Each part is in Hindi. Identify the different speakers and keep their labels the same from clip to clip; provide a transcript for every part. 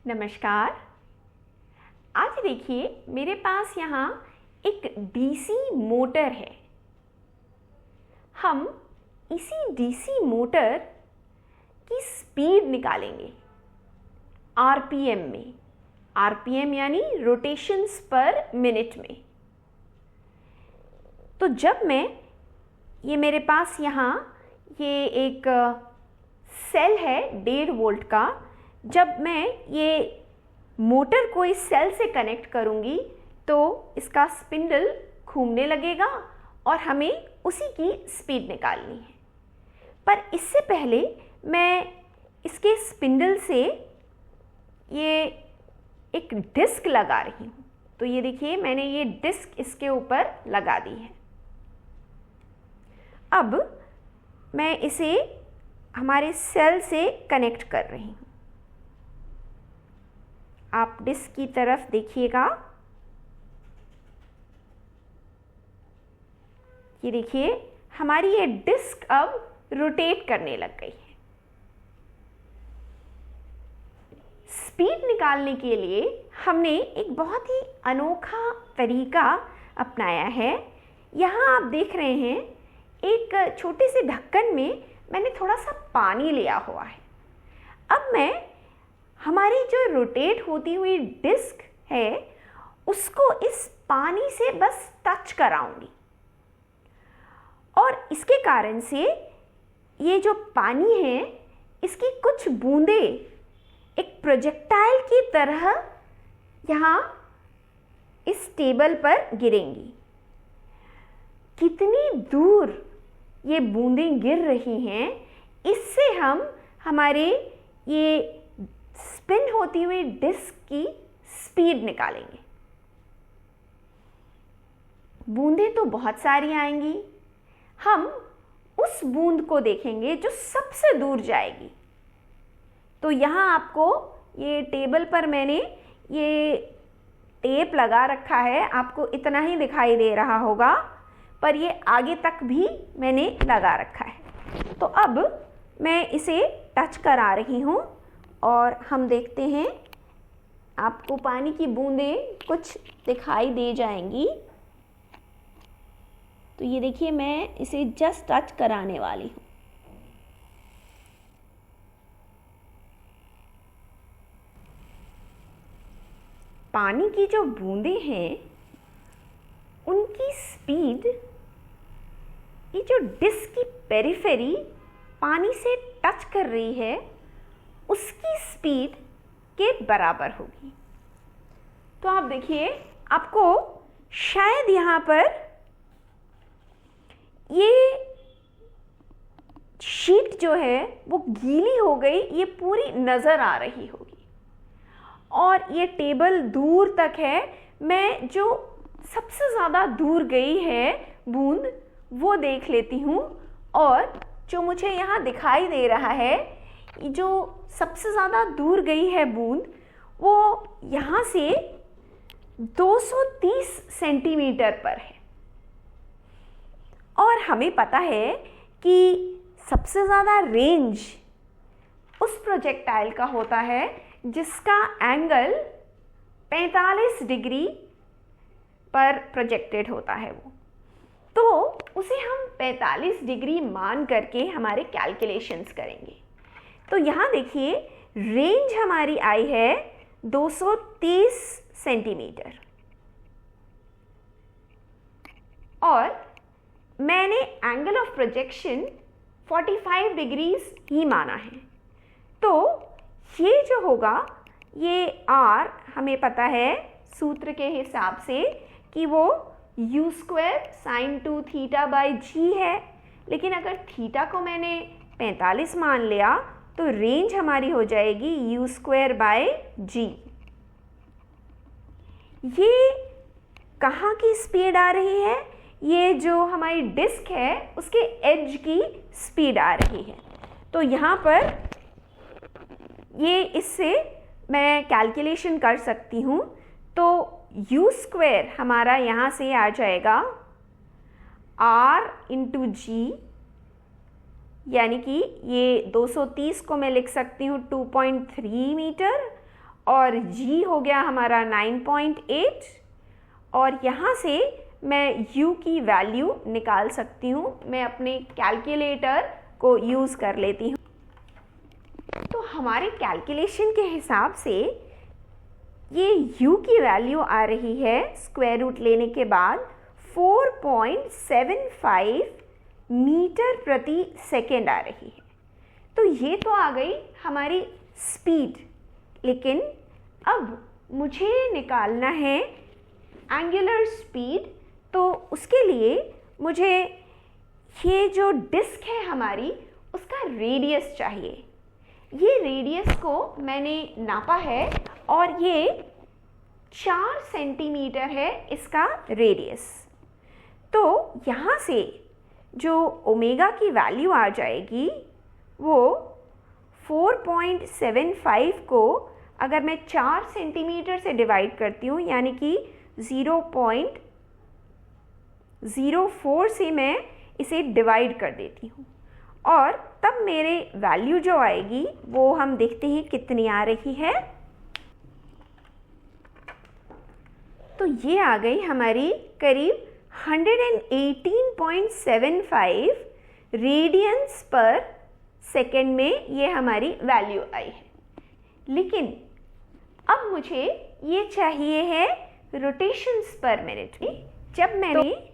Speaker 1: नमस्कार। आज देखिए मेरे पास यहाँ एक डीसी मोटर है। हम इसी डीसी मोटर की स्पीड निकालेंगे आरपीएम में। आरपीएम यानी रोटेशंस पर मिनट में। तो जब मैं ये मेरे पास यहाँ ये एक सेल है 1.5 वोल्ट का, जब मैं ये मोटर को इस सेल से कनेक्ट करूँगी तो इसका स्पिंडल घूमने लगेगा और हमें उसी की स्पीड निकालनी है। पर इससे पहले मैं इसके स्पिंडल से ये एक डिस्क लगा रही हूँ। तो ये देखिए मैंने ये डिस्क इसके ऊपर लगा दी है। अब मैं इसे हमारे सेल से कनेक्ट कर रही हूँ। आप डिस्क की तरफ देखिएगा। ये देखिए हमारी ये डिस्क अब रोटेट करने लग गई है। स्पीड निकालने के लिए हमने एक बहुत ही अनोखा तरीका अपनाया है। यहाँ आप देख रहे हैं एक छोटे से ढक्कन में मैंने थोड़ा सा पानी लिया हुआ है। अब मैं हमारी जो रोटेट होती हुई डिस्क है उसको इस पानी से बस टच कराऊंगी और इसके कारण से ये जो पानी है इसकी कुछ बूंदें एक प्रोजेक्टाइल की तरह यहाँ इस टेबल पर गिरेंगी। कितनी दूर ये बूंदें गिर रही हैं, इससे हम हमारे ये स्पिन होती हुई डिस्क की स्पीड निकालेंगे। बूंदें तो बहुत सारी आएंगी। हम उस बूंद को देखेंगे जो सबसे दूर जाएगी। तो यहाँ आपको ये टेबल पर मैंने ये टेप लगा रखा है, आपको इतना ही दिखाई दे रहा होगा, पर ये आगे तक भी मैंने लगा रखा है। तो अब मैं इसे टच करा रही हूँ और हम देखते हैं आपको पानी की बूंदें कुछ दिखाई दे जाएंगी। तो ये देखिए मैं इसे जस्ट टच कराने वाली हूँ। पानी की जो बूंदें हैं उनकी स्पीड ये जो डिस्क की पेरिफेरी पानी से टच कर रही है उसकी स्पीड के बराबर होगी। तो आप देखिए आपको शायद यहाँ पर ये शीट जो है वो गीली हो गई, ये पूरी नज़र आ रही होगी और ये टेबल दूर तक है। मैं जो सबसे ज़्यादा दूर गई है बूंद वो देख लेती हूँ और जो मुझे यहाँ दिखाई दे रहा है जो सबसे ज़्यादा दूर गई है बूंद वो यहाँ से 230 सेंटीमीटर पर है। और हमें पता है कि सबसे ज़्यादा रेंज उस प्रोजेक्टाइल का होता है जिसका एंगल 45 डिग्री पर प्रोजेक्टेड होता है वो। तो उसे हम 45 डिग्री मान करके हमारे कैलकुलेशंस करेंगे। तो यहाँ देखिए रेंज हमारी आई है 230 सेंटीमीटर और मैंने एंगल ऑफ प्रोजेक्शन 45 डिग्रीज ही माना है। तो ये जो होगा ये R हमें पता है सूत्र के हिसाब से कि वो u² sin 2 theta by g है। लेकिन अगर थीटा को मैंने 45 मान लिया तो रेंज हमारी हो जाएगी u² बाई g। ये कहाँ की स्पीड आ रही है? ये जो हमारी डिस्क है उसके एज की स्पीड आ रही है। तो यहाँ पर ये इससे मैं कैलकुलेशन कर सकती हूँ। तो u² हमारा यहाँ से आ जाएगा r इंटू जी, यानी कि ये 230 को मैं लिख सकती हूँ 2.3 मीटर और G हो गया हमारा 9.8 और यहाँ से मैं U की वैल्यू निकाल सकती हूँ। मैं अपने कैलकुलेटर को यूज़ कर लेती हूँ। तो हमारे कैलकुलेशन के हिसाब से ये U की वैल्यू आ रही है स्क्वायर रूट लेने के बाद 4.75 मीटर प्रति सेकेंड आ रही है। तो ये तो आ गई हमारी स्पीड, लेकिन अब मुझे निकालना है एंगुलर स्पीड। तो उसके लिए मुझे ये जो डिस्क है हमारी उसका रेडियस चाहिए। ये रेडियस को मैंने नापा है और ये 4 सेंटीमीटर है इसका रेडियस। तो यहाँ से जो ओमेगा की वैल्यू आ जाएगी वो 4.75 को अगर मैं 4 सेंटीमीटर से डिवाइड करती हूँ, यानी कि 0.04 से मैं इसे डिवाइड कर देती हूँ और तब मेरे वैल्यू जो आएगी वो हम देखते हैं कितनी आ रही है। तो ये आ गई हमारी करीब 118.75 रेडियंस पर सेकेंड में ये हमारी वैल्यू आई है। लेकिन अब मुझे ये चाहिए है रोटेशंस पर मिनट में। जब मैंने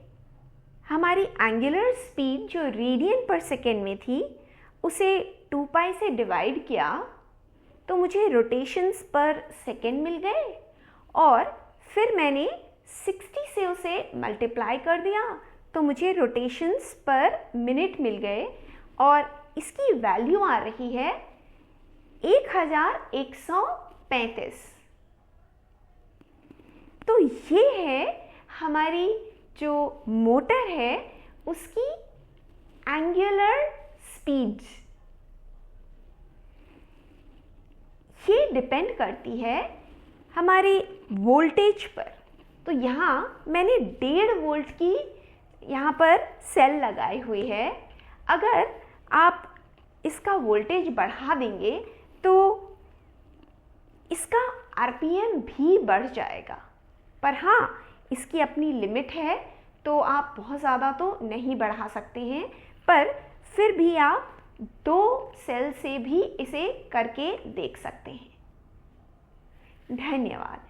Speaker 1: हमारी एंगुलर स्पीड जो रेडियन पर सेकेंड में थी उसे 2 पाई से डिवाइड किया तो मुझे रोटेशंस पर सेकेंड मिल गए और फिर मैंने 60 से उसे मल्टीप्लाई कर दिया तो मुझे रोटेशंस पर मिनट मिल गए और इसकी वैल्यू आ रही है 1135। तो ये है हमारी जो मोटर है उसकी एंगुलर स्पीड। ये डिपेंड करती है हमारी वोल्टेज पर। तो यहाँ मैंने 1.5 वोल्ट की यहाँ पर सेल लगाई हुई है। अगर आप इसका वोल्टेज बढ़ा देंगे तो इसका आरपीएम भी बढ़ जाएगा, पर हाँ इसकी अपनी लिमिट है तो आप बहुत ज़्यादा तो नहीं बढ़ा सकते हैं, पर फिर भी आप 2 सेल से भी इसे करके देख सकते हैं। धन्यवाद।